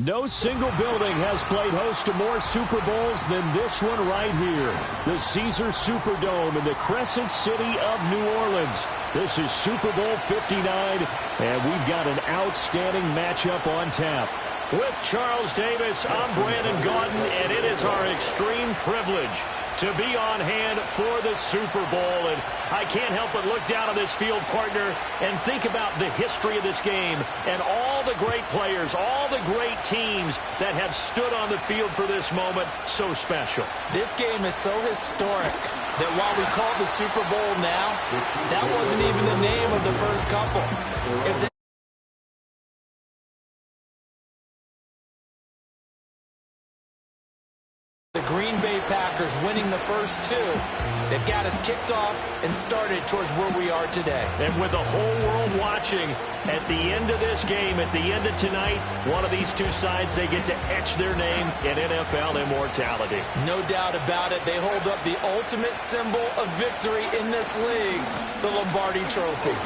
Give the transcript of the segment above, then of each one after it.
No single building has played host to more Super Bowls than this one right here. The Caesars Superdome in the Crescent City of New Orleans. This is Super Bowl 59, and we've got an outstanding matchup on tap. With Charles Davis, I'm Brandon Gaudin, and it is our extreme privilege to be on hand for the Super Bowl. And I can't help but look down on this field, partner, and think about the history of this game and all the great players, all the great teams that have stood on the field for this moment. So special. This game is so historic that while we call it the Super Bowl now, that wasn't even the name of the first couple. It's the Green Bay Packers winning the first two that got us kicked off and started towards where we are today. And with the whole world watching, at the end of this game, at the end of tonight, one of these two sides, they get to etch their name in NFL immortality. No doubt about it. They hold up the ultimate symbol of victory in this league, the Lombardi Trophy.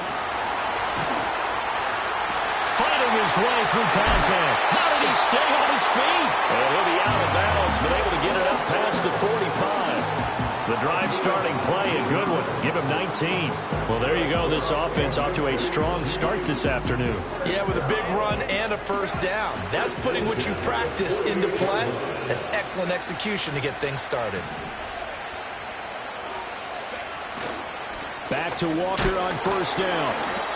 Fighting his way through contact. How did he stay on his feet? And he'll be out of bounds, but able to get it up past the 45. The drive starting play, a good one. Give him 19. Well, there you go. This offense off to a strong start this afternoon. Yeah, with a big run and a first down. That's putting what you practice into play. That's excellent execution to get things started. Back to Walker on first down.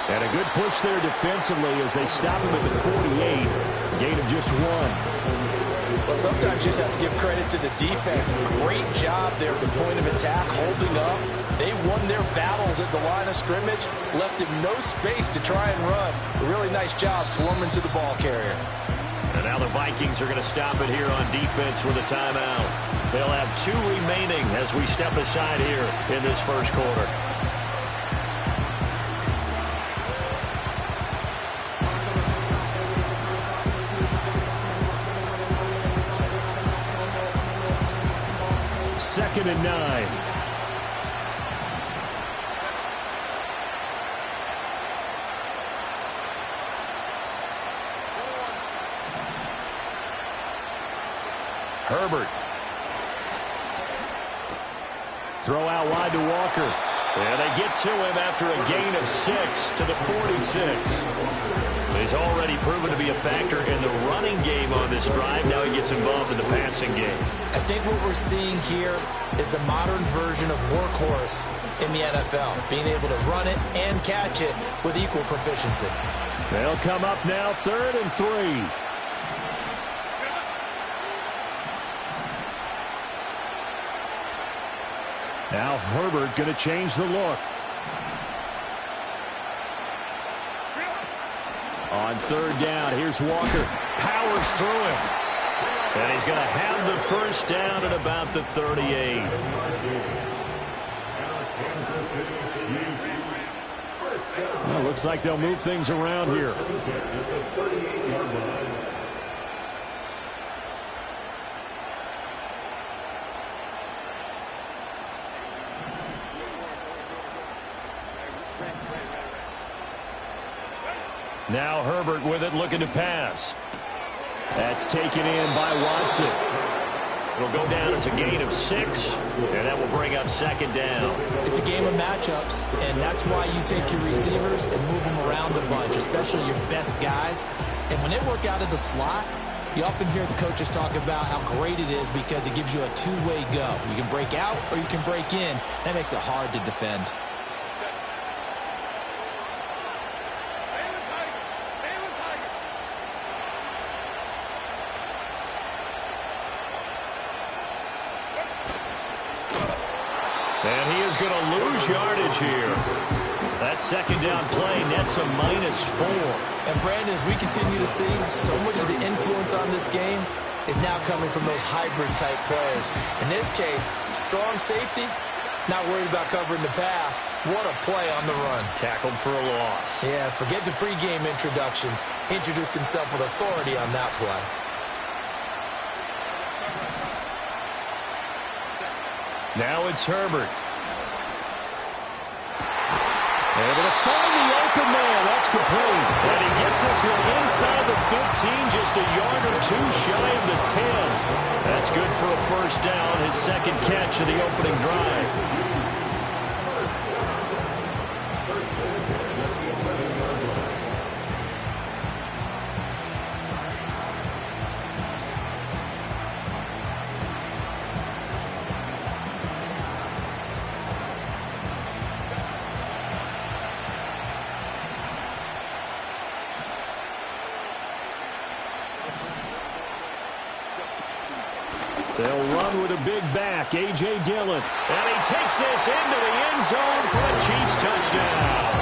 And a good push there defensively as they stop him at the 48. Gain of just one. Well, sometimes you just have to give credit to the defense. Great job there at the point of attack, holding up. They won their battles at the line of scrimmage, left him no space to try and run. A really nice job swarming to the ball carrier. And now the Vikings are going to stop it here on defense with a timeout. They'll have 2 remaining as we step aside here in this first quarter. Second and 9. Herbert. Throw out wide to Walker. And they get to him after a gain of 6 to the 46. He's already proven to be a factor in the running game on this drive. Now he gets involved in the passing game. I think what we're seeing here is the modern version of workhorse in the NFL, being able to run it and catch it with equal proficiency. They'll come up now, 3rd and 3. Now Herbert going to change the look. On 3rd down, here's Walker. Powers through him. And he's going to have the first down at about the 38. Well, looks like they'll move things around here. Now Herbert with it, looking to pass. That's taken in by Watson. It'll go down as a gain of 6, and that will bring up 2nd down. It's a game of matchups, and that's why you take your receivers and move them around a bunch, especially your best guys. And when they work out of the slot, you often hear the coaches talk about how great it is because it gives you a two-way go. You can break out or you can break in. That makes it hard to defend. And he is going to lose yardage here. That 2nd down play nets a -4. And Brandon, as we continue to see, so much of the influence on this game is now coming from those hybrid-type players. In this case, strong safety, not worried about covering the pass. What a play on the run. Tackled for a loss. Yeah, forget the pregame introductions. Introduced himself with authority on that play. Now it's Herbert. Able to find the open man. That's complete. And he gets takes this one inside the 15, just a yard or two shy of the 10. That's good for a first down, his second catch of the opening drive. They'll run with a big back, A.J. Dillon. And he takes this into the end zone for a Chiefs touchdown.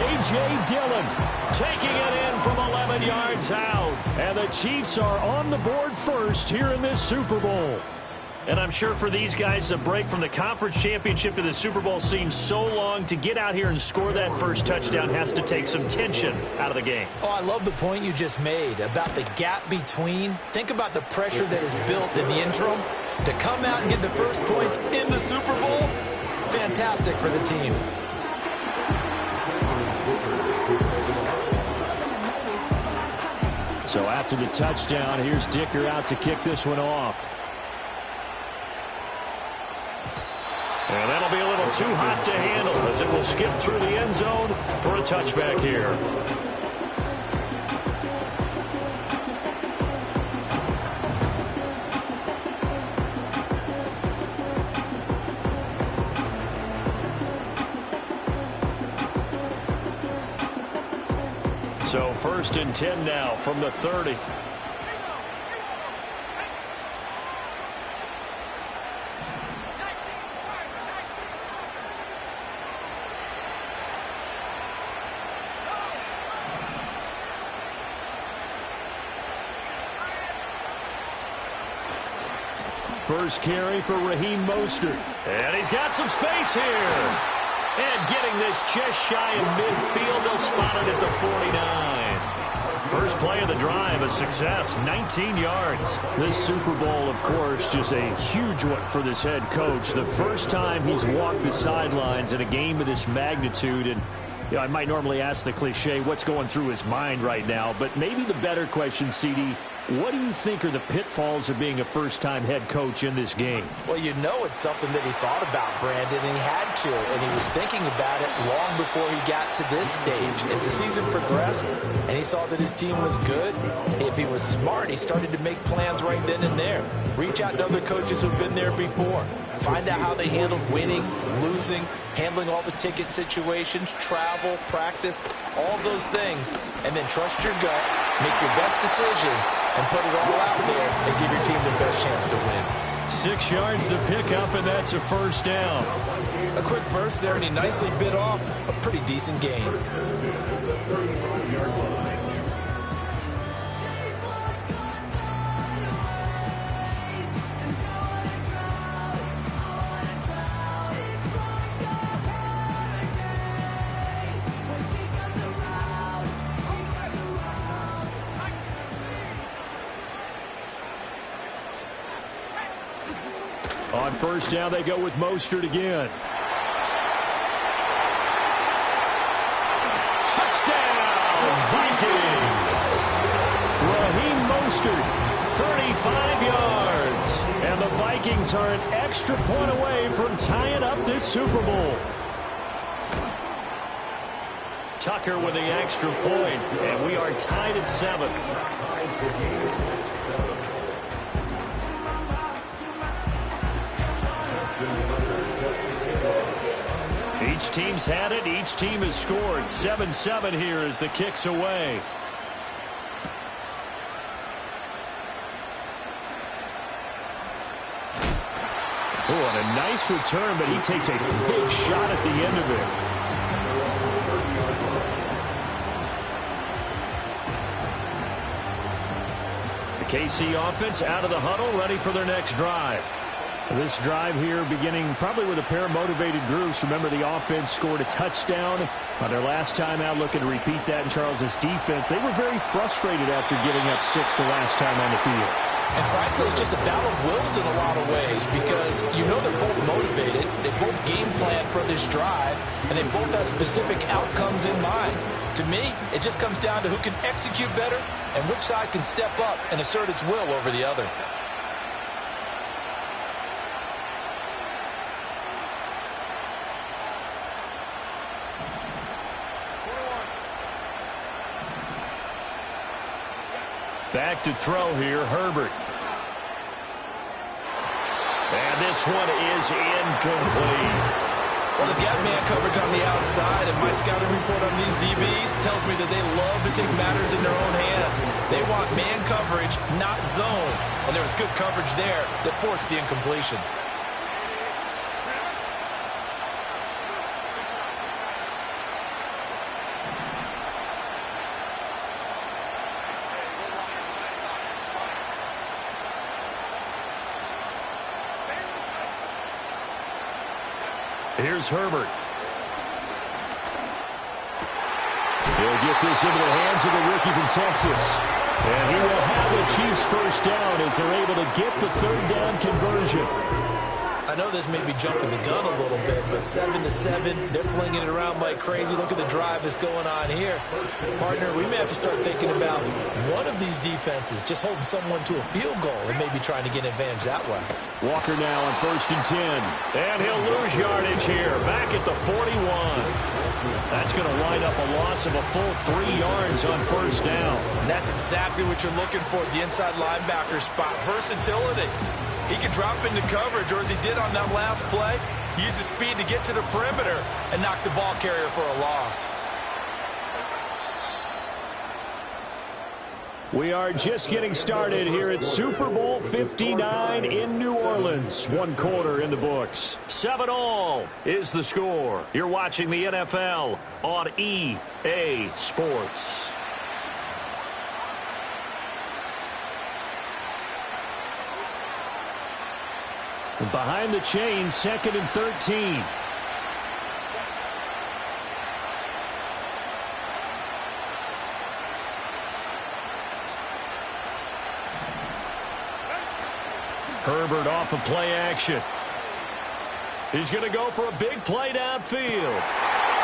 A.J. Dillon taking it in from 11 yards out. And the Chiefs are on the board first here in this Super Bowl. And I'm sure for these guys, the break from the conference championship to the Super Bowl seems so long. To get out here and score that first touchdown has to take some tension out of the game. Oh, I love the point you just made about the gap between. Think about the pressure that is built in the interim. To come out and get the first points in the Super Bowl, fantastic for the team. So after the touchdown, here's Dicker out to kick this one off. And that'll be a little too hot to handle as it will skip through the end zone for a touchback here. So 1st and 10 now from the 30. First carry for Raheem Mostert. And he's got some space here. And getting this just shy of midfield. They'll spot it at the 49. First play of the drive, a success, 19 yards. This Super Bowl, of course, just a huge one for this head coach. The first time he's walked the sidelines in a game of this magnitude. And you know, I might normally ask the cliche, what's going through his mind right now? But maybe the better question, CD, what do you think are the pitfalls of being a first-time head coach in this game? Well, you know it's something that he thought about, Brandon, and he had to. And he was thinking about it long before he got to this stage. As the season progressed and he saw that his team was good, if he was smart, he started to make plans right then and there. Reach out to other coaches who've been there before. Find out how they handled winning, losing, handling all the ticket situations, travel, practice, all those things. And then trust your gut, make your best decision, and put it all out there and give your team the best chance to win. 6 yards the pickup, and that's a first down. A quick burst there, and he nicely bit off a pretty decent gain. On first down, they go with Mostert again. Touchdown, Vikings! Raheem Mostert, 35 yards. And the Vikings are an extra point away from tying up this Super Bowl. Tucker with the extra point, and we are tied at 7. Each team's had it. Each team has scored. 7-7 here as the kick's away. Oh, and a nice return, but he takes a big shot at the end of it. The KC offense out of the huddle, ready for their next drive. This drive here beginning probably with a pair of motivated groups. Remember, the offense scored a touchdown on their last time out, looking to repeat that in Charles's defense. They were very frustrated after giving up 6 the last time on the field. And frankly, it's just a battle of wills in a lot of ways because you know they're both motivated, they both game plan for this drive, and they both have specific outcomes in mind. To me, it just comes down to who can execute better and which side can step up and assert its will over the other. Back to throw here, Herbert. And this one is incomplete. Well, they've got man coverage on the outside, and my scouting report on these DBs tells me that they love to take matters in their own hands. They want man coverage, not zone. And there was good coverage there that forced the incompletion. Here's Herbert. He'll get this into the hands of the rookie from Texas. And he will have the Chiefs first down as they're able to get the third down conversion. I know this may be jumping the gun a little bit, but 7-7, they're flinging it around like crazy. Look at the drive that's going on here. Partner, we may have to start thinking about one of these defenses just holding someone to a field goal and maybe trying to get an advantage that way. Walker now on 1st and 10. And he'll lose yardage here, back at the 41. That's going to wind up a loss of a full 3 yards on 1st down. And that's exactly what you're looking for, the inside linebacker spot. Versatility. He can drop into coverage, or as he did on that last play, he uses speed to get to the perimeter and knock the ball carrier for a loss. We are just getting started here at Super Bowl 59 in New Orleans. 1 quarter in the books. 7-all is the score. You're watching the NFL on EA Sports. Behind the chains, 2nd and 13. Herbert off of play action. He's going to go for a big play downfield.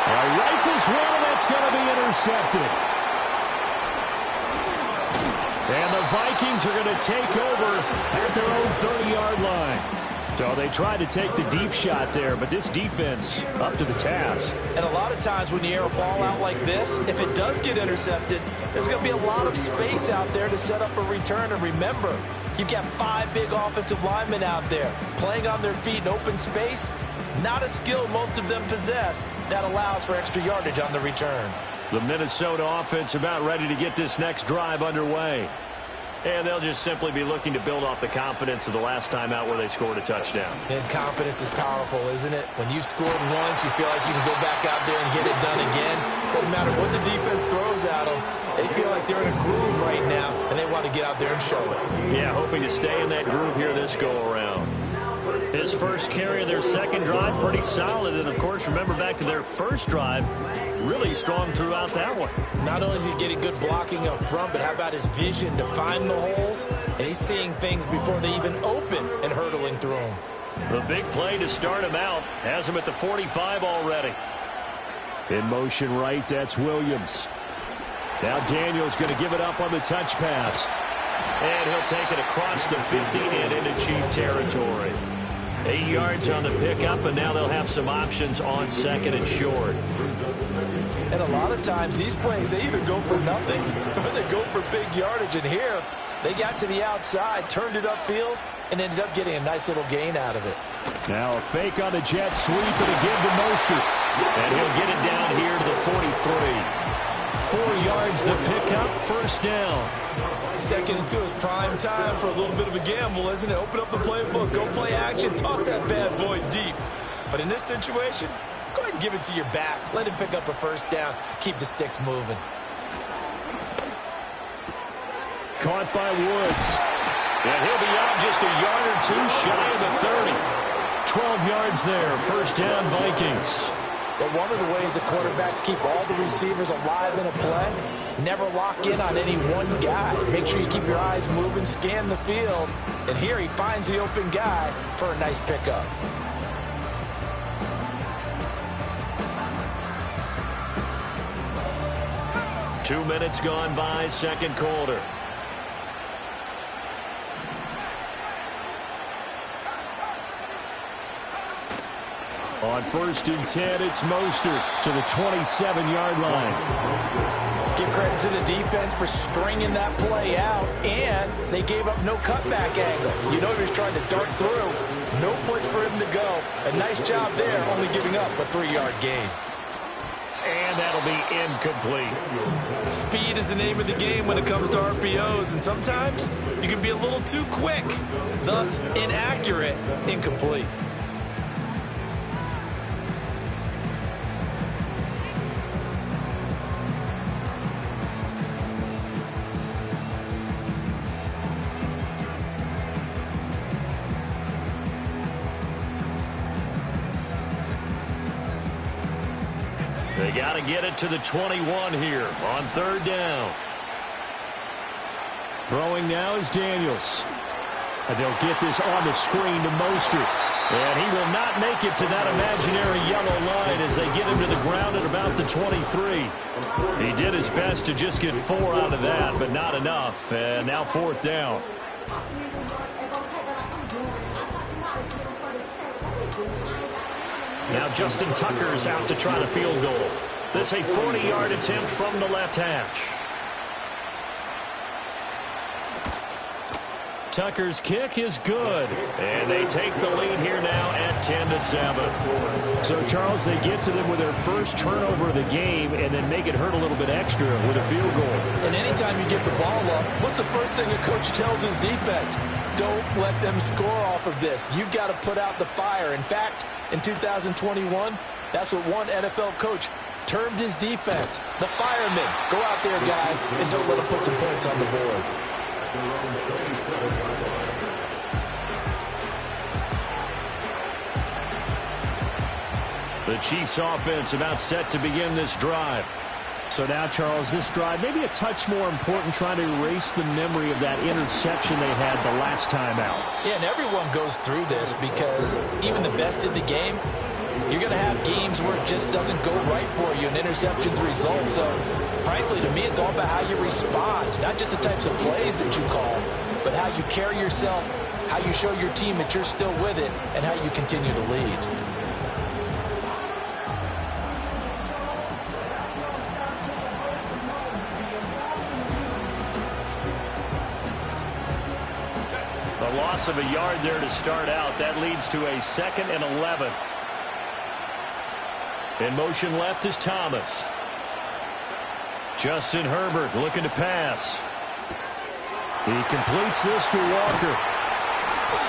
Rifles one, and that's going to be intercepted. And the Vikings are going to take over at their own 30-yard line. So they tried to take the deep shot there, but this defense up to the task. And a lot of times when you air a ball out like this, if it does get intercepted, there's going to be a lot of space out there to set up a return. And remember, you've got 5 big offensive linemen out there playing on their feet in open space. Not a skill most of them possess. That allows for extra yardage on the return. The Minnesota offense about ready to get this next drive underway. And they'll just simply be looking to build off the confidence of the last time out where they scored a touchdown. And confidence is powerful, isn't it? When you've scored once, you feel like you can go back out there and get it done again. Doesn't matter what the defense throws at them. They feel like they're in a groove right now, and they want to get out there and show it. Yeah, hoping to stay in that groove here this go-around. His first carry of their second drive, pretty solid. And, of course, remember back to their first drive, really strong throughout that one. Not only is he getting good blocking up front, but how about his vision to find the holes? And he's seeing things before they even open and hurdling through them. The big play to start him out has him at the 45 already. In motion right, that's Williams. Now Daniel's going to give it up on the touch pass. And he'll take it across the 50 and into Chief territory. 8 yards on the pickup, and now they'll have some options on 2nd and short. And a lot of times these plays, they either go for nothing or they go for big yardage. And here, they got to the outside, turned it upfield, and ended up getting a nice little gain out of it. Now a fake on the jet sweep and a give to Mostert. And he'll get it down here to the 43. 4 yards the pickup, first down. 2nd and 2 is prime time for a little bit of a gamble, isn't it? Open up the playbook, go play action, toss that bad boy deep. But in this situation, go ahead and give it to your back. Let him pick up a first down. Keep the sticks moving. Caught by Woods. And he'll be out just a yard or 2 shy of the 30. 12 yards there. First down, Vikings. But one of the ways the quarterbacks keep all the receivers alive in a play Never lock in on any one guy. Make sure you keep your eyes moving, scan the field. And here he finds the open guy for a nice pickup. Two minutes gone by, second quarter. On 1st and 10, it's Mostert to the 27-yard line. Give credit to the defense for stringing that play out, and they gave up no cutback angle. You know he was trying to dart through. No place for him to go. A nice job there, only giving up a 3-yard gain. And that'll be incomplete. Speed is the name of the game when it comes to RPOs, and sometimes you can be a little too quick, thus inaccurate, incomplete. They got to get it to the 21 here on 3rd down. Throwing now is Daniels. And they'll get this on the screen to Mostert. And he will not make it to that imaginary yellow line as they get him to the ground at about the 23. He did his best to just get 4 out of that, but not enough. And now 4th down. Now Justin Tucker's out to try the field goal. This a 40-yard attempt from the left hash. Tucker's kick is good. And they take the lead here now at 10-7. So, Charles, they get to them with their first turnover of the game and then make it hurt a little bit extra with a field goal. And anytime you give the ball up, what's the first thing a coach tells his defense? Don't let them score off of this. You've got to put out the fire. In fact, in 2021, that's what one NFL coach termed his defense. The firemen. Go out there, guys, and don't let them put some points on the board. The Chiefs offense about set to begin this drive. So now, Charles, this drive maybe a touch more important, trying to erase the memory of that interception they had the last time out. Yeah, and everyone goes through this because even the best in the game, you're going to have games where it just doesn't go right for you and interceptions result. So, frankly, to me, it's all about how you respond, not just the types of plays that you call, but how you carry yourself, how you show your team that you're still with it, and how you continue to lead. A loss of a yard there to start out. That leads to a 2nd and 11. In motion left is Thomas. Justin Herbert looking to pass. He completes this to Walker.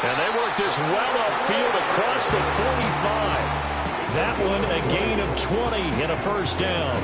And they work this well upfield across the 45. That one a gain of 20 and a 1st down.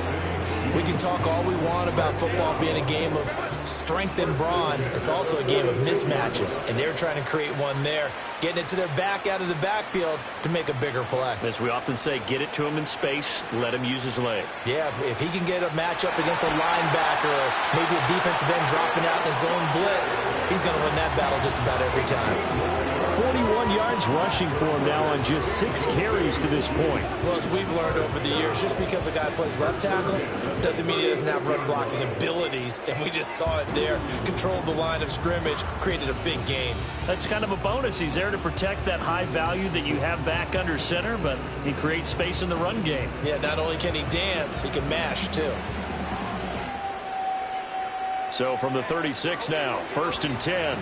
We can talk all we want about football being a game of strength and brawn. It's also a game of mismatches, and they're trying to create one there, getting it to their back out of the backfield to make a bigger play. As we often say, get it to him in space, let him use his leg. Yeah, if he can get a matchup against a linebacker or maybe a defensive end dropping out in his zone blitz, he's going to win that battle just about every time. 41 yards rushing for him now on just 6 carries to this point. Well, as we've learned over the years, just because a guy plays left tackle doesn't mean he doesn't have run blocking abilities, and we just saw it there. Controlled the line of scrimmage, created a big gain. That's kind of a bonus. He's there to protect that high value that you have back under center, but he creates space in the run game. Yeah, not only can he dance, he can mash too. So from the 36 now, 1st and 10.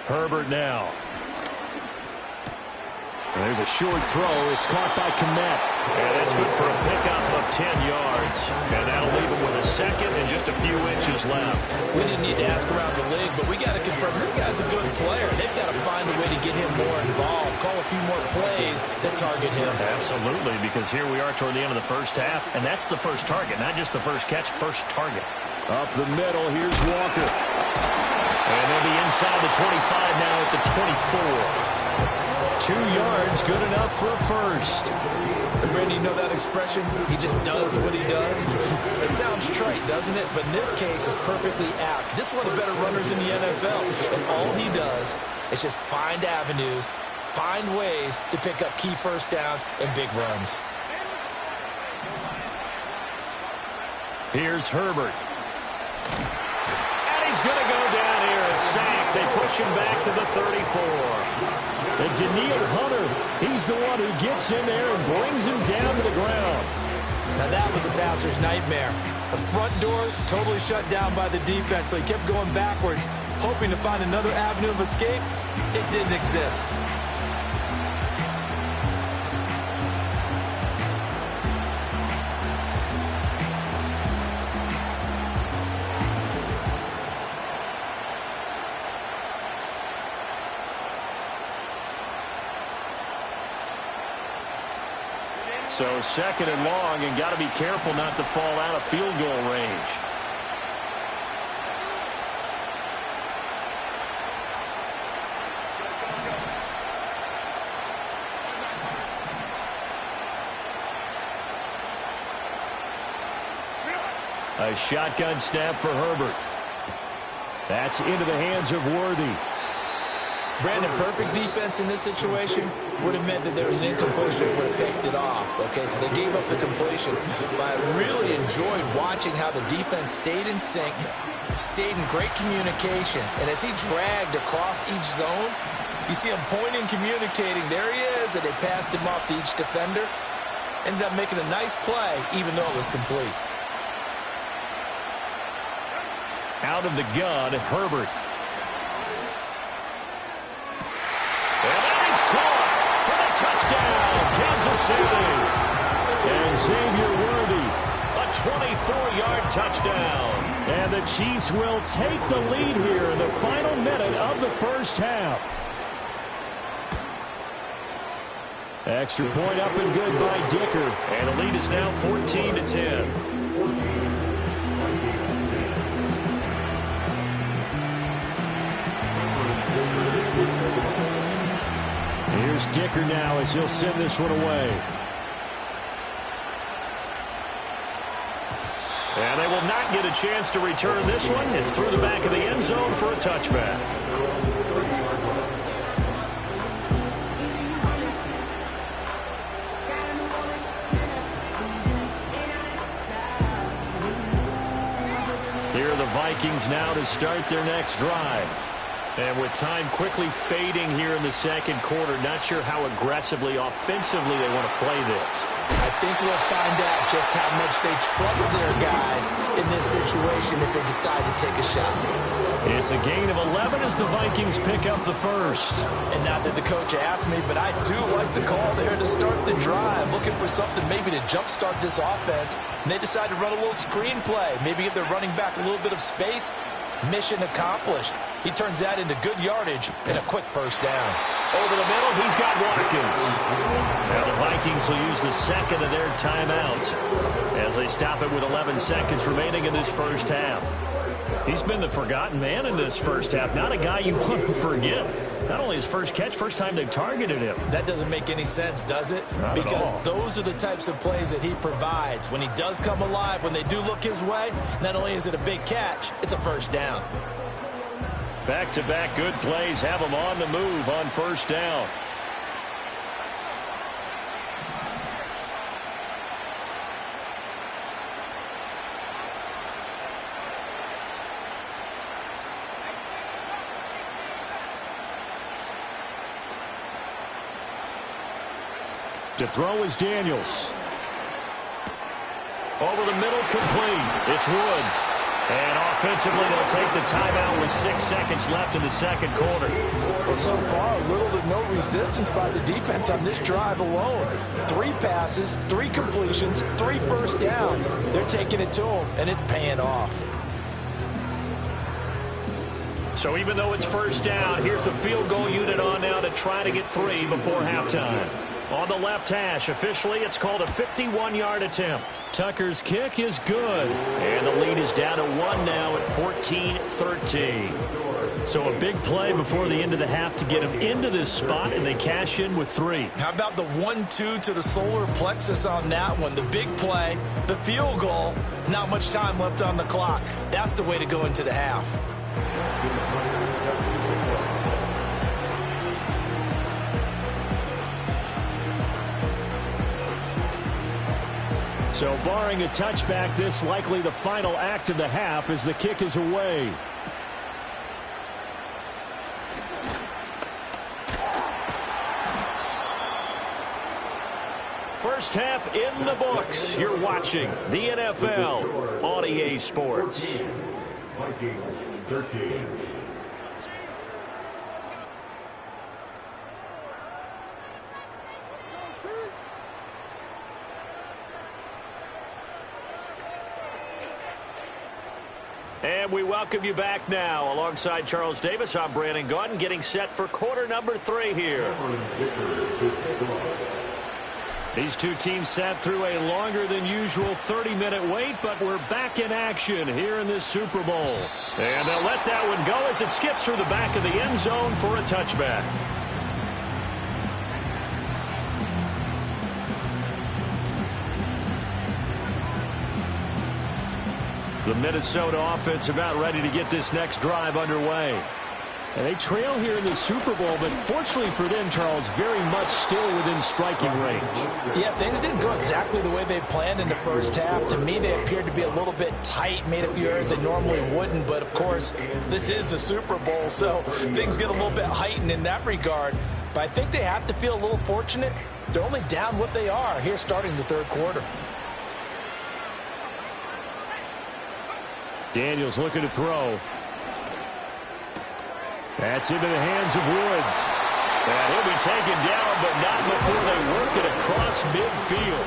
Herbert now. And there's a short throw. It's caught by Kmet. And it's good for a pickup of 10 yards. And that'll leave him with a 2nd and just a few inches seconds left. We didn't need to ask around the league, but we got to confirm this guy's a good player. They've got to find a way to get him more involved, call a few more plays that target him. Absolutely, because here we are toward the end of the first half, and that's the first target, not just the first catch, first target. Up the middle, here's Walker. And they'll be inside the 25 now at the 24. 2 yards, good enough for a first. And Brandon, you know that expression? He just does what he does. It sounds trite, doesn't it? But in this case, it's perfectly apt. This is one of the better runners in the NFL. And all he does is just find avenues, find ways to pick up key first downs and big runs. Here's Herbert. And he's going to go down here. A sack. They push him back to the 34. And Daniil Hunter, he's the one who gets in there and brings him down to the ground. Now that was a passer's nightmare. The front door totally shut down by the defense, so he kept going backwards, hoping to find another avenue of escape. It didn't exist. So second and long, and got to be careful not to fall out of field goal range. A shotgun snap for Herbert. That's into the hands of Worthy. Brandon, perfect defense in this situation would have meant that there was an incompletion that would have picked it off. Okay, so they gave up the completion. But I really enjoyed watching how the defense stayed in sync, stayed in great communication. And as he dragged across each zone, you see him pointing, communicating. There he is, and they passed him off to each defender. Ended up making a nice play, even though it was complete. Out of the gun, Herbert. Touchdown, Kansas City. And Xavier Worthy, a 24-yard touchdown. And the Chiefs will take the lead here in the final minute of the first half. Extra point up and good by Dicker. And the lead is now 14-10. Here's Dicker now as he'll send this one away. And they will not get a chance to return this one. It's through the back of the end zone for a touchback. Here are the Vikings now to start their next drive. And with time quickly fading here in the second quarter, not sure how aggressively, offensively they want to play this. I think we'll find out just how much they trust their guys in this situation if they decide to take a shot. It's a gain of 11 as the Vikings pick up the first. And not that the coach asked me, but I do like the call there to start the drive, looking for something maybe to jumpstart this offense. And they decide to run a little screen play, maybe give their running back a little bit of space. Mission accomplished. He turns that into good yardage and a quick first down. Over the middle, he's got Watkins. Now the Vikings will use the second of their timeouts as they stop it with 11 seconds remaining in this first half. He's been the forgotten man in this first half. Not a guy you want to forget. Not only his first catch, first time they've targeted him. That doesn't make any sense, does it? Not because at all. Those are the types of plays that he provides. When he does come alive, when they do look his way, not only is it a big catch, it's a first down. Back-to-back good plays have him on the move on first down. To throw is Daniels. Over the middle, complete. It's Woods. And offensively, they'll take the timeout with 6 seconds left in the second quarter. Well, so far, little to no resistance by the defense on this drive alone. 3 passes, 3 completions, 3 first downs. They're taking it to them, and it's paying off. So even though it's first down, here's the field goal unit on now to try to get 3 before halftime. On the left hash, officially, it's called a 51-yard attempt. Tucker's kick is good. And the lead is down to 1 now at 14-13. So a big play before the end of the half to get them into this spot, and they cash in with 3. How about the 1-2 to the solar plexus on that one? The big play, the field goal, not much time left on the clock. That's the way to go into the half. So barring a touchback, this likely the final act of the half as the kick is away. First half in the books. You're watching the NFL on EA Sports. Vikings 13. And we welcome you back now. Alongside Charles Davis, I'm Brandon Gaudin, getting set for quarter number 3 here. These two teams sat through a longer than usual 30-minute wait, but we're back in action here in this Super Bowl. And they'll let that one go as it skips through the back of the end zone for a touchback. The Minnesota offense about ready to get this next drive underway. And they trail here in the Super Bowl, but fortunately for them, Charles, very much still within striking range. Yeah, things didn't go exactly the way they planned in the first half. To me, they appeared to be a little bit tight, made a few errors they normally wouldn't. But, of course, this is the Super Bowl, so things get a little bit heightened in that regard. But I think they have to feel a little fortunate. They're only down what they are here starting the third quarter. Daniels looking to throw. That's into the hands of Woods. And he'll be taken down, but not before they work it across midfield.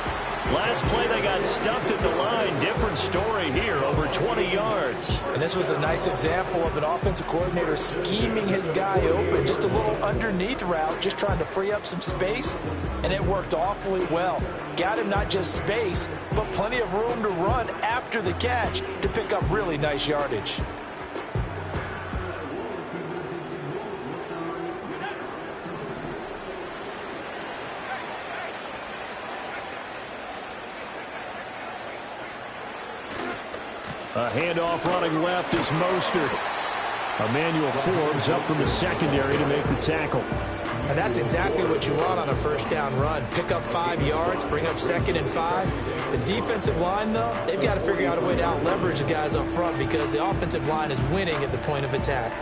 Last play, they got stuffed at the line. Different story here, over 20 yards. And this was a nice example of an offensive coordinator scheming his guy open. Just a little underneath route, just trying to free up some space. And it worked awfully well. Got him not just space, but plenty of room to run after the catch to pick up really nice yardage. A handoff running left is Mostert. Emmanuel Forbes up from the secondary to make the tackle. And that's exactly what you want on a first down run. Pick up 5 yards, bring up 2nd and 5. The defensive line, though, they've got to figure out a way to out-leverage the guys up front because the offensive line is winning at the point of attack.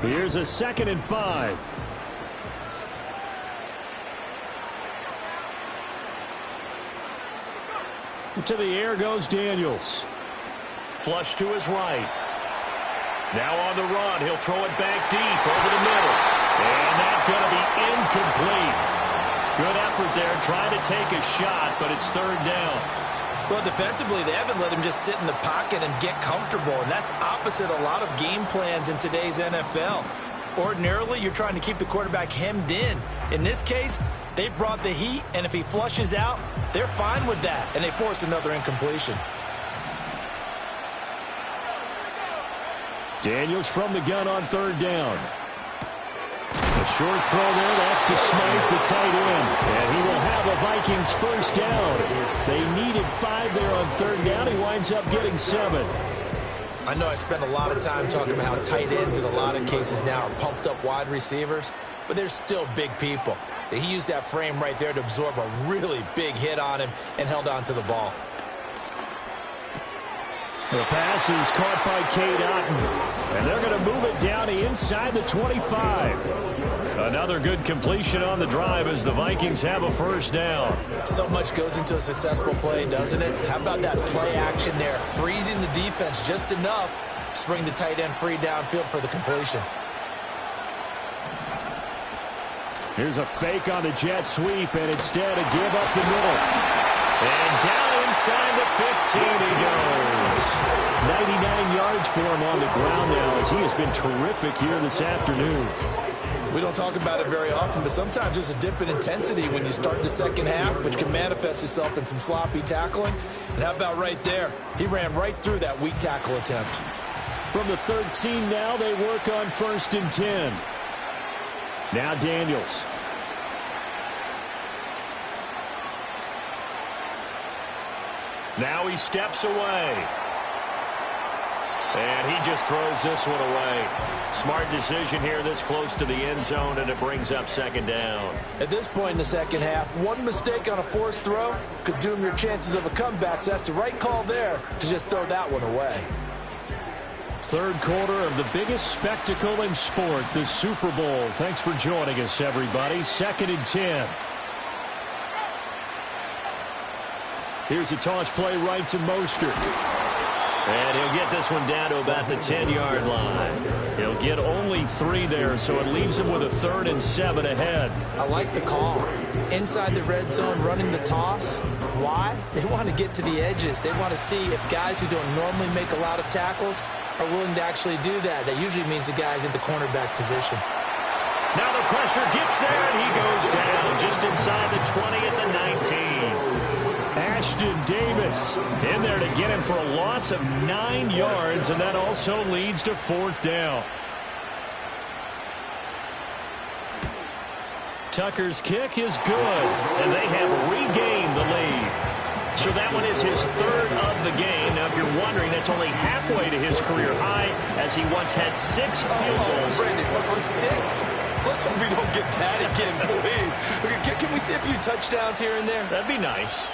Here's a 2nd and 5. To the air goes Daniels. Flush to his right. Now on the run. He'll throw it back deep over the middle. And that's going to be incomplete. Good effort there trying to take a shot, but it's 3rd down. Well, defensively, they haven't let him just sit in the pocket and get comfortable, and that's opposite a lot of game plans in today's NFL. Ordinarily, you're trying to keep the quarterback hemmed in. In this case, they brought the heat, and if he flushes out, they're fine with that, and they force another incompletion. Daniels from the gun on 3rd down. A short throw there, that's to Smythe, the tight end. And he will have a Vikings first down. They needed 5 there on 3rd down. He winds up getting 7. I know I spent a lot of time talking about how tight ends in a lot of cases now are pumped up wide receivers, but they're still big people. He used that frame right there to absorb a really big hit on him and held on to the ball. The pass is caught by Cade Otton, and they're going to move it down to inside the 25. Another good completion on the drive as the Vikings have a first down. So much goes into a successful play, doesn't it? How about that play action there, freezing the defense just enough to bring the tight end free downfield for the completion. Here's a fake on the jet sweep, and instead a give up the middle. And down inside the 15 he goes. 99 yards for him on the ground now as he has been terrific here this afternoon. We don't talk about it very often, but sometimes there's a dip in intensity when you start the second half, which can manifest itself in some sloppy tackling. And how about right there? He ran right through that weak tackle attempt. From the 13 now, they work on 1st and 10. Now Daniels. Now he steps away. And he just throws this one away. Smart decision here this close to the end zone, and it brings up 2nd down. At this point in the second half, one mistake on a forced throw could doom your chances of a comeback, so that's the right call there to just throw that one away. 3rd quarter of the biggest spectacle in sport, the Super Bowl. Thanks for joining us, everybody. 2nd and 10. Here's a toss play right to Mostert. And he'll get this one down to about the 10-yard line. He'll get only 3 there, so it leaves him with a 3rd and 7 ahead. I like the call. Inside the red zone, running the toss. Why? They want to get to the edges. They want to see if guys who don't normally make a lot of tackles are willing to actually do that. That usually means the guy's in the cornerback position. Now the pressure gets there, and he goes down just inside the 20 at the 19. Ashton Davis in there to get him for a loss of 9 yards, and that also leads to 4th down. Tucker's kick is good, and they have regained the lead. So that one is his 3rd of the game. Now, if you're wondering, that's only halfway to his career high, as he once had 6 field goals. Brandon, 6? Let's hope we don't get that again, please. Can we see a few touchdowns here and there? That'd be nice.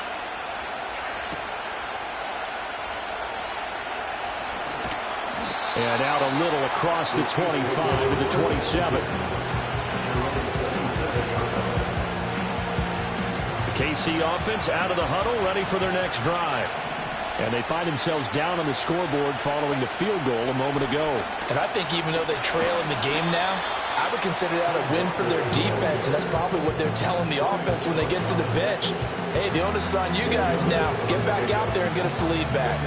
And out a little across the 25 to the 27. The KC offense out of the huddle, ready for their next drive. And they find themselves down on the scoreboard following the field goal a moment ago. And I think even though they trail in the game now, I would consider that a win for their defense, and that's probably what they're telling the offense when they get to the bench. Hey, the onus is on you guys now. Get back out there and get us the lead back.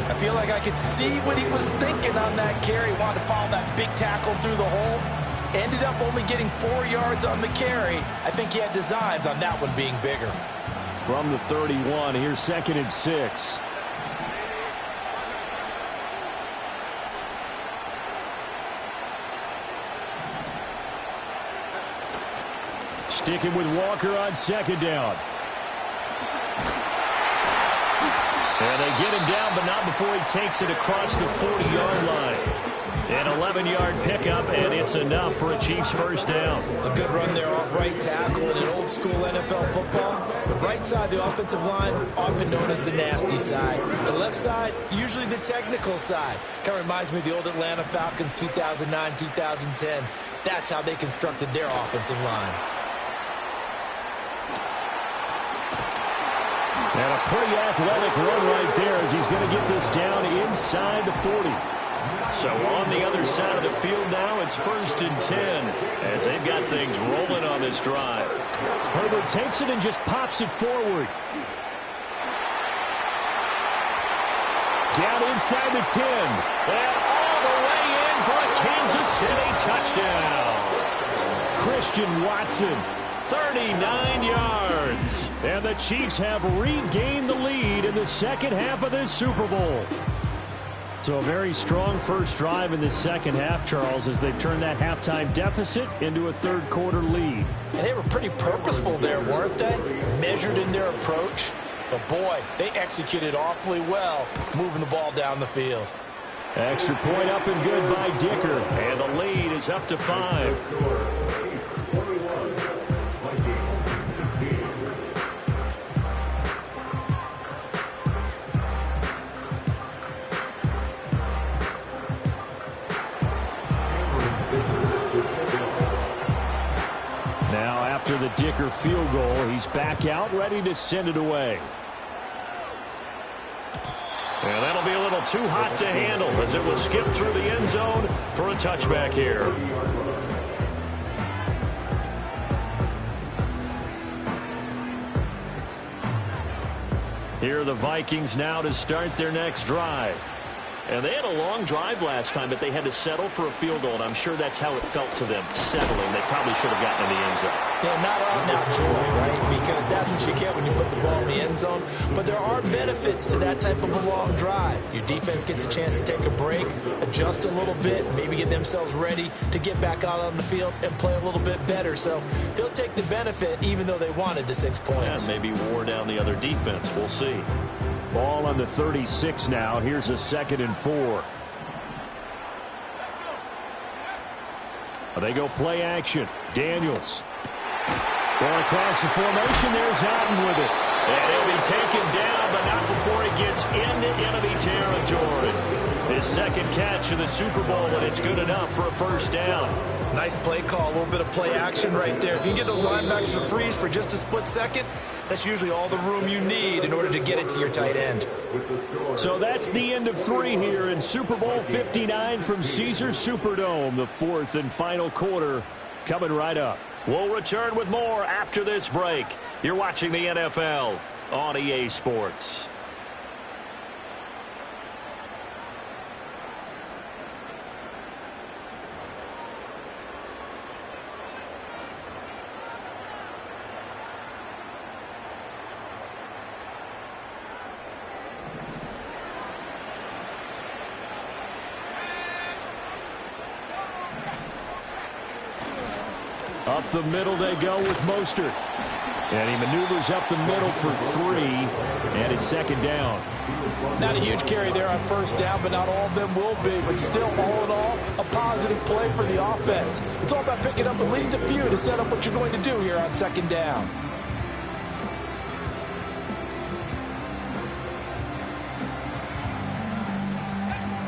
I feel like I could see what he was thinking on that carry. Wanted to follow that big tackle through the hole. Ended up only getting 4 yards on the carry. I think he had designs on that one being bigger. From the 31, here's 2nd and 6. Sticking with Walker on 2nd down. And they get him down, but not before he takes it across the 40-yard line. An 11-yard pickup, and it's enough for a Chiefs 1st down. A good run there off right tackle in an old-school NFL football. The right side, the offensive line, often known as the nasty side. The left side, usually the technical side. Kind of reminds me of the old Atlanta Falcons 2009, 2010. That's how they constructed their offensive line. And a pretty athletic run right there as he's going to get this down inside the 40. So on the other side of the field now, it's 1st and 10 as they've got things rolling on this drive. Herbert takes it and just pops it forward. Down inside the 10. And all the way in for a Kansas City touchdown. Christian Watson. 39 yards. And the Chiefs have regained the lead in the second half of this Super Bowl. So a very strong first drive in the second half, Charles, as they've turned that halftime deficit into a third quarter lead. And they were pretty purposeful there, weren't they? Measured in their approach. But boy, they executed awfully well, moving the ball down the field. Extra point up and good by Dicker. And the lead is up to 5. Now after the Dicker field goal, he's back out, ready to send it away. And that'll be a little too hot to handle as it will skip through the end zone for a touchback here. Here are the Vikings now to start their next drive. And they had a long drive last time, but they had to settle for a field goal, and I'm sure that's how it felt to them, settling. They probably should have gotten in the end zone. Yeah, not out-and-out joy, right? Because that's what you get when you put the ball in the end zone. But there are benefits to that type of a long drive. Your defense gets a chance to take a break, adjust a little bit, maybe get themselves ready to get back out on the field and play a little bit better. So they'll take the benefit even though they wanted the 6 points. And maybe wore down the other defense. We'll see. Ball on the 36 now. Here's a 2nd and 4. They go play action. Daniels. Going across the formation. There's Allen with it. And he'll be taken down, but not before he gets into enemy territory. His second catch of the Super Bowl, and it's good enough for a first down. Nice play call, a little bit of play action right there. If you can get those linebackers to freeze for just a split second, that's usually all the room you need in order to get it to your tight end. So that's the end of 3 here in Super Bowl 59 from Caesars Superdome. The 4th and final quarter coming right up. We'll return with more after this break. You're watching the NFL on EA Sports. Up the middle they go with Mostert. And he maneuvers up the middle for 3. And it's 2nd down. Not a huge carry there on first down, but not all of them will be. But still, all in all, a positive play for the offense. It's all about picking up at least a few to set up what you're going to do here on 2nd down.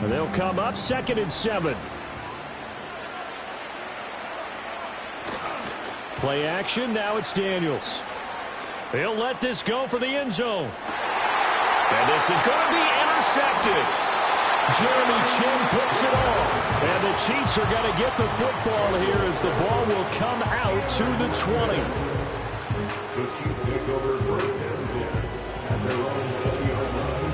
And they'll come up 2nd and 7. Play action. Now it's Daniels. He'll let this go for the end zone. And this is going to be intercepted. Jeremy Chin puts it off. And the Chiefs are going to get the football here as the ball will come out to the 20. The Chiefs take over 1st and 10 at their own 20-yard line.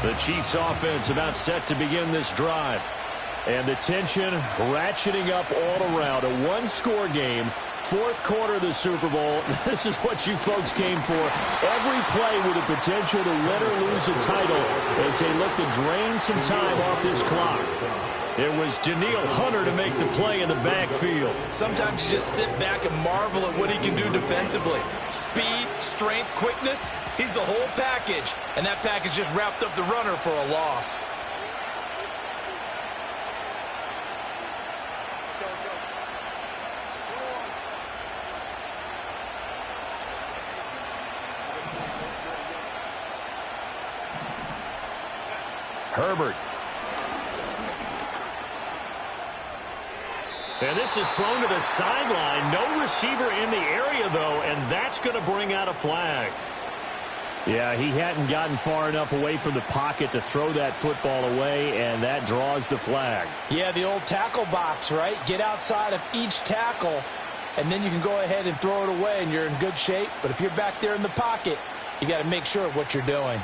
The Chiefs offense about set to begin this drive. And the tension ratcheting up all around. A one-score game. 4th quarter of the Super Bowl. This is what you folks came for. Every play with the potential to win or lose a title as they look to drain some time off this clock. It was Danielle Hunter to make the play in the backfield. Sometimes you just sit back and marvel at what he can do defensively. Speed, strength, quickness. He's the whole package. And that package just wrapped up the runner for a loss. Herbert. And this is thrown to the sideline. No receiver in the area, though, and that's going to bring out a flag. Yeah, he hadn't gotten far enough away from the pocket to throw that football away, and that draws the flag. Yeah, the old tackle box, right? Get outside of each tackle, and then you can go ahead and throw it away, and you're in good shape. But if you're back there in the pocket, you got to make sure of what you're doing.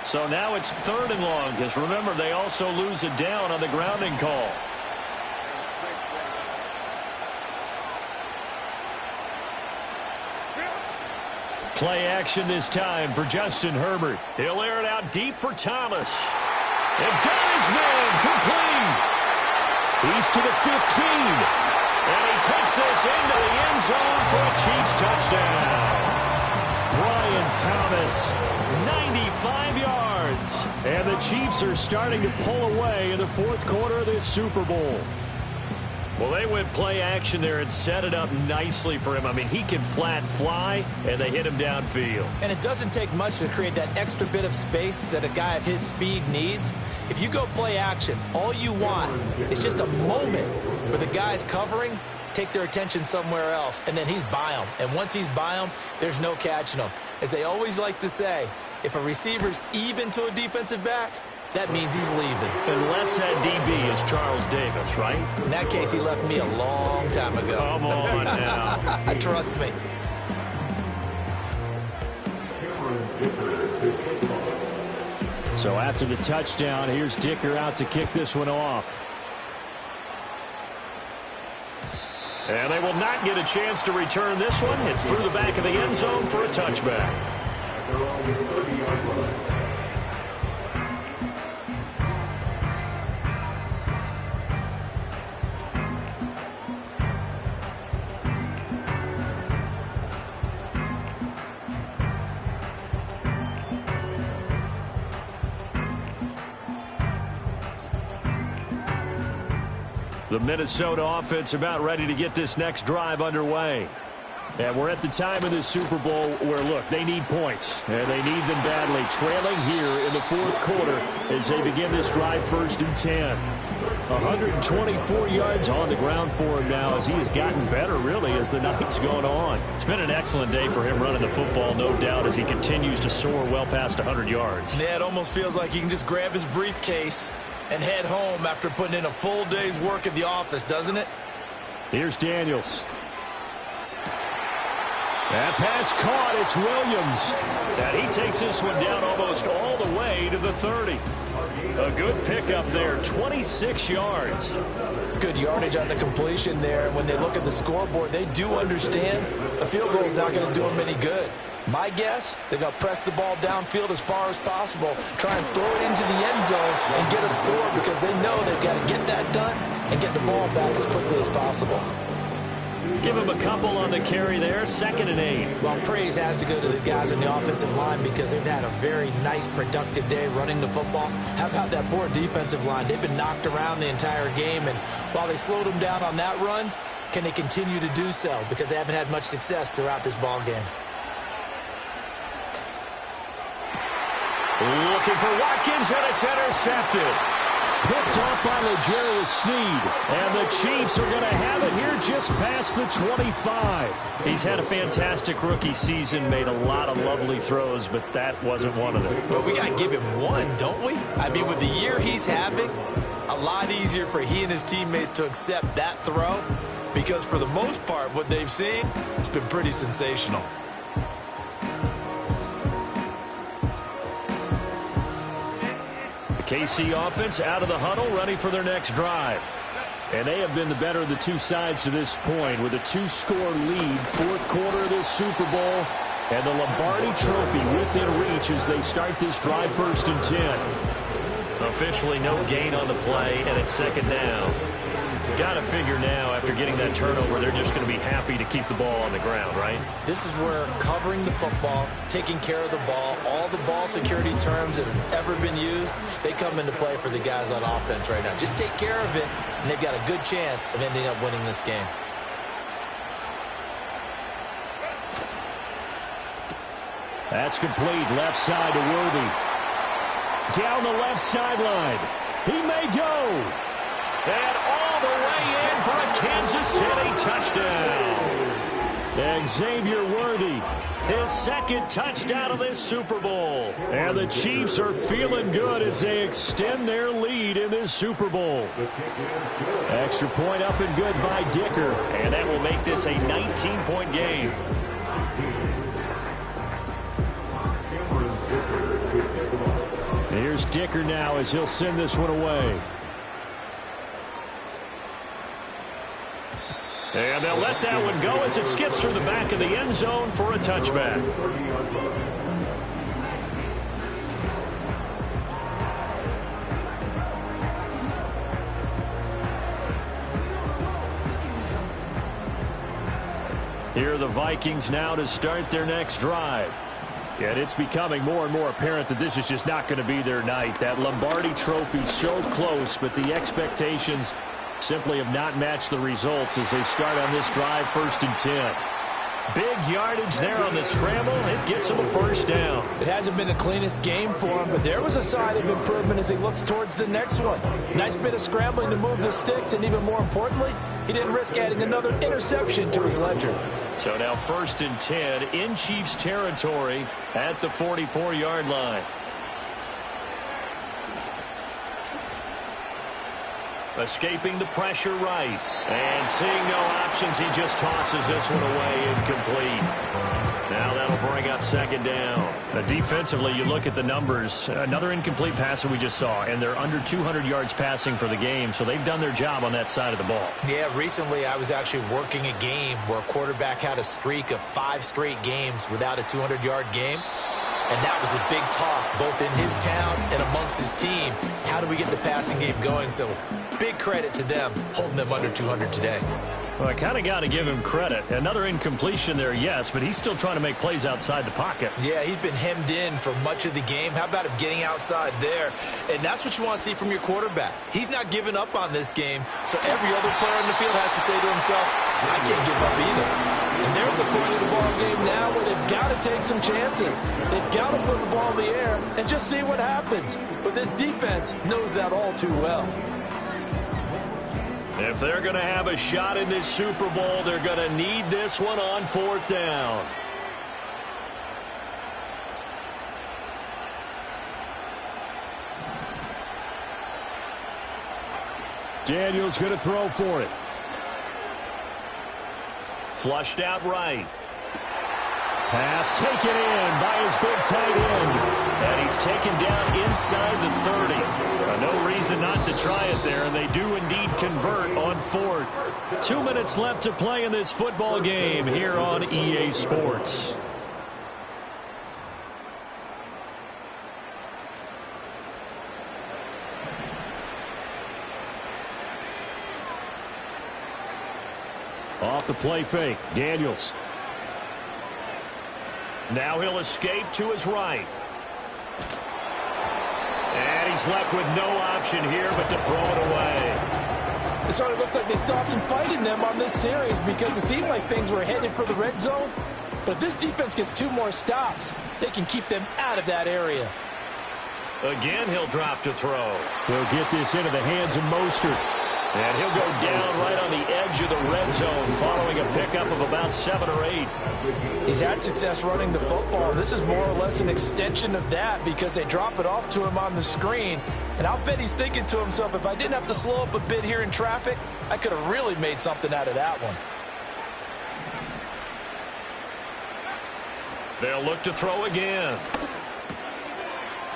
So now it's 3rd and long, because remember, they also lose it down on the grounding call. Play action this time for Justin Herbert. He'll air it out deep for Thomas. And got his man complete. He's to the 15. And he takes this into the end zone for a Chiefs touchdown. Brian Thomas, 95 yards. And the Chiefs are starting to pull away in the 4th quarter of this Super Bowl. Well, they went play action there and set it up nicely for him. I mean, he can flat fly, and they hit him downfield. And it doesn't take much to create that extra bit of space that a guy of his speed needs. If you go play action, all you want is just a moment where the guy's covering, take their attention somewhere else, and then he's by him. And once he's by him, there's no catching him. As they always like to say, if a receiver's even to a defensive back, that means he's leaving. Unless that DB is Charles Davis, right? In that case, he left me a long time ago. Come on now. Trust me. So after the touchdown, here's Dicker out to kick this one off. And they will not get a chance to return this one. It's through the back of the end zone for a touchback. The Minnesota offense about ready to get this next drive underway. And we're at the time of this Super Bowl where, look, they need points. And they need them badly. Trailing here in the fourth quarter as they begin this drive 1st and 10. 124 yards on the ground for him now as he has gotten better, really, as the night's gone on. It's been an excellent day for him running the football, no doubt, as he continues to soar well past 100 yards. Yeah, it almost feels like he can just grab his briefcase and head home after putting in a full day's work at the office, doesn't it? Here's Daniels. That pass caught. It's Williams. And he takes this one down almost all the way to the 30. A good pickup there, 26 yards. Good yardage on the completion there. When they look at the scoreboard, they do understand a field goal is not going to do them any good. My guess, they're going to press the ball downfield as far as possible, try and throw it into the end zone and get a score because they know they've got to get that done and get the ball back as quickly as possible. Give him a couple on the carry there, 2nd and 8. Well, praise has to go to the guys on the offensive line because they've had a very nice, productive day running the football. How about that poor defensive line? They've been knocked around the entire game, and while they slowed them down on that run, can they continue to do so? Because they haven't had much success throughout this ball game. Looking for Watkins, and it's intercepted. Picked off by L'Jarius Sneed. And the Chiefs are going to have it here just past the 25. He's had a fantastic rookie season, made a lot of lovely throws, but that wasn't one of them. Well, we got to give him one, don't we? I mean, with the year he's having, a lot easier for he and his teammates to accept that throw because for the most part, what they've seen, it's been pretty sensational. KC offense out of the huddle, ready for their next drive. And they have been the better of the two sides to this point with a 2-score lead, fourth quarter of this Super Bowl, and the Lombardi Trophy within reach as they start this drive 1st and 10. Officially no gain on the play, and it's 2nd down. Got to figure now, after getting that turnover, they're just going to be happy to keep the ball on the ground, right? This is where covering the football, taking care of the ball, all the ball security terms that have ever been used, they come into play for the guys on offense right now. Just take care of it, and they've got a good chance of ending up winning this game. That's complete. Left side to Worthy. Down the left sideline. He may go. And all the way in for a Kansas City touchdown. Xavier Worthy. His 2nd touchdown of this Super Bowl. And the Chiefs are feeling good as they extend their lead in this Super Bowl. Extra point up and good by Dicker. And that will make this a 19-point game. Here's Dicker now as he'll send this one away. And they'll let that one go as it skips through the back of the end zone for a touchback. Here are the Vikings now to start their next drive. And it's becoming more and more apparent that this is just not going to be their night. That Lombardi Trophy so close, but the expectations simply have not matched the results as they start on this drive 1st and 10. Big yardage there on the scramble. It gets him a first down. It hasn't been the cleanest game for him, but there was a sign of improvement as he looks towards the next one. Nice bit of scrambling to move the sticks, and even more importantly, he didn't risk adding another interception to his ledger. So now 1st and 10 in Chiefs territory at the 44-yard line. Escaping the pressure right. And seeing no options, he just tosses this one away, incomplete. Now that'll bring up 2nd down. Defensively, you look at the numbers. Another incomplete passer we just saw, and they're under 200 yards passing for the game, so they've done their job on that side of the ball. Yeah, recently I was actually working a game where a quarterback had a streak of 5 straight games without a 200-yard game. And that was a big talk, both in his town and amongst his team. How do we get the passing game going? So big credit to them, holding them under 200 today. Well, I kind of got to give him credit. Another incompletion there, yes, but he's still trying to make plays outside the pocket. Yeah, he's been hemmed in for much of the game. How about him getting outside there? And that's what you want to see from your quarterback. He's not giving up on this game, so every other player in the field has to say to himself, I can't give up either. And they're at the point of the ball game now where they've got to take some chances. They've got to put the ball in the air and just see what happens. But this defense knows that all too well. If they're going to have a shot in this Super Bowl, they're going to need this one on 4th down. Daniels going to throw for it. Flushed out right. Pass taken in by his big tight end. And he's taken down inside the 30. No reason not to try it there, and they do indeed convert on 4th. 2 minutes left to play in this football game here on EA Sports. Off the play fake, Daniels. Now he'll escape to his right. And he's left with no option here but to throw it away. It sort of looks like they still have some fight in them on this series because it seemed like things were headed for the red zone. But if this defense gets 2 more stops, they can keep them out of that area. Again, he'll drop to throw. He'll get this into the hands of Mostert. And he'll go down right on the edge of the red zone following a pickup of about 7 or 8. He's had success running the football. This is more or less an extension of that because they drop it off to him on the screen. And I'll bet he's thinking to himself, if I didn't have to slow up a bit here in traffic, I could have really made something out of that one. They'll look to throw again.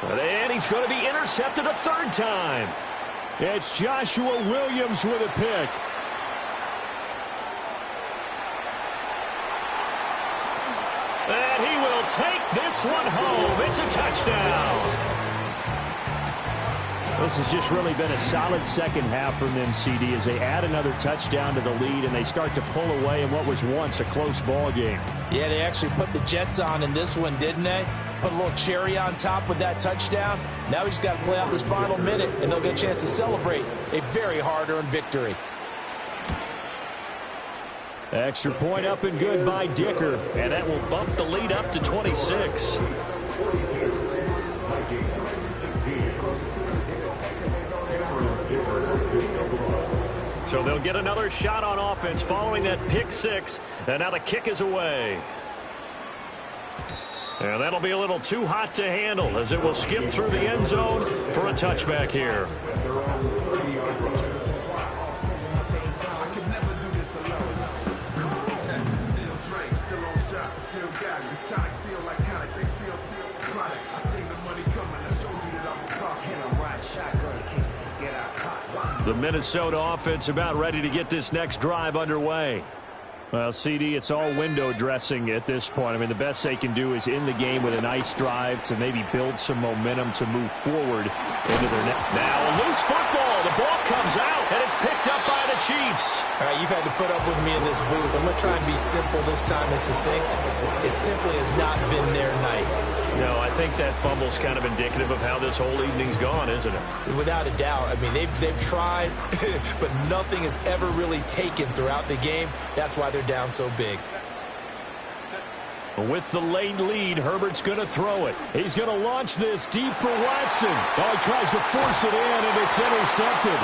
And he's going to be intercepted a 3rd time. It's Joshua Williams with a pick. And he will take this one home. It's a touchdown. This has just really been a solid second half from them, CD, as they add another touchdown to the lead and they start to pull away in what was once a close ball game. Yeah, they actually put the Jets on in this one, didn't they? Put a little cherry on top with that touchdown. Now we just got to play out this final minute, and they'll get a chance to celebrate a very hard-earned victory. Extra point up and good by Dicker, and that will bump the lead up to 26. So they'll get another shot on offense following that pick 6, and now the kick is away. And that'll be a little too hot to handle as it will skip through the end zone for a touchback here. The Minnesota offense about ready to get this next drive underway. Well, CD, it's all window dressing at this point. I mean, the best they can do is end the game with a nice drive to maybe build some momentum to move forward into their net. Now, a loose football. The ball comes out, and it's picked up by the Chiefs. All right, you've had to put up with me in this booth. I'm going to try and be simple this time and succinct. It simply has not been their night. No, I think that fumble's kind of indicative of how this whole evening's gone, isn't it? Without a doubt. I mean, they've tried, but nothing has ever really taken throughout the game. That's why they're down so big. With the late lead, Herbert's going to throw it. He's going to launch this deep for Watson. Oh, he tries to force it in, and it's intercepted.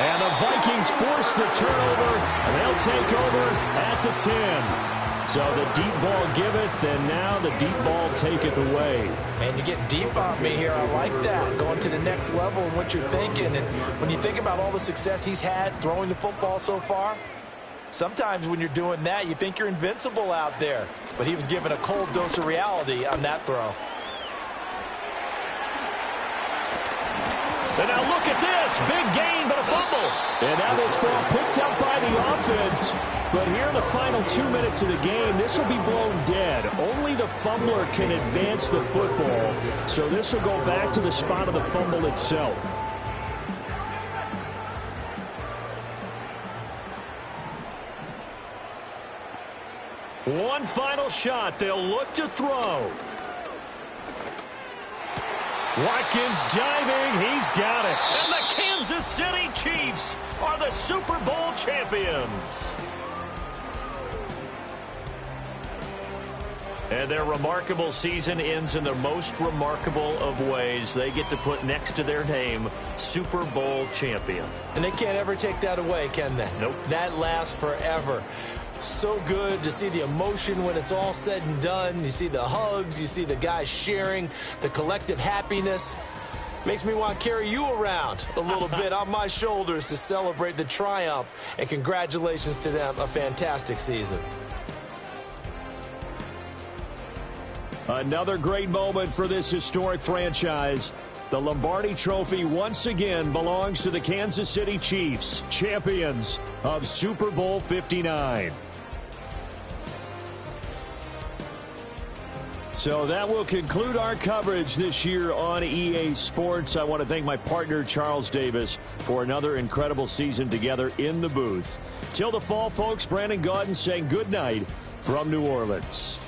And the Vikings force the turnover, and they'll take over at the 10. So the deep ball giveth, and now the deep ball taketh away. Man, you get deep on me here. I like that. Going to the next level in what you're thinking. And when you think about all the success he's had throwing the football so far, sometimes when you're doing that, you think you're invincible out there. But he was given a cold dose of reality on that throw. And now look at this. Big gain, but a fumble. And now this ball picked up by the offense. But here in the final 2 minutes of the game, this will be blown dead. Only the fumbler can advance the football. So this will go back to the spot of the fumble itself. One final shot. They'll look to throw. Watkins diving. He's got it. And the Kansas City Chiefs are the Super Bowl champions. And their remarkable season ends in the most remarkable of ways. They get to put next to their name, Super Bowl champion. And they can't ever take that away, can they? Nope. That lasts forever. So good to see the emotion when it's all said and done. You see the hugs. You see the guys sharing, the collective happiness. Makes me want to carry you around a little bit on my shoulders to celebrate the triumph. And congratulations to them. A fantastic season. Another great moment for this historic franchise. The Lombardi Trophy once again belongs to the Kansas City Chiefs, champions of Super Bowl 59. So that will conclude our coverage this year on EA Sports. I want to thank my partner, Charles Davis, for another incredible season together in the booth. Till the fall, folks, Brandon Gaudin saying good night from New Orleans.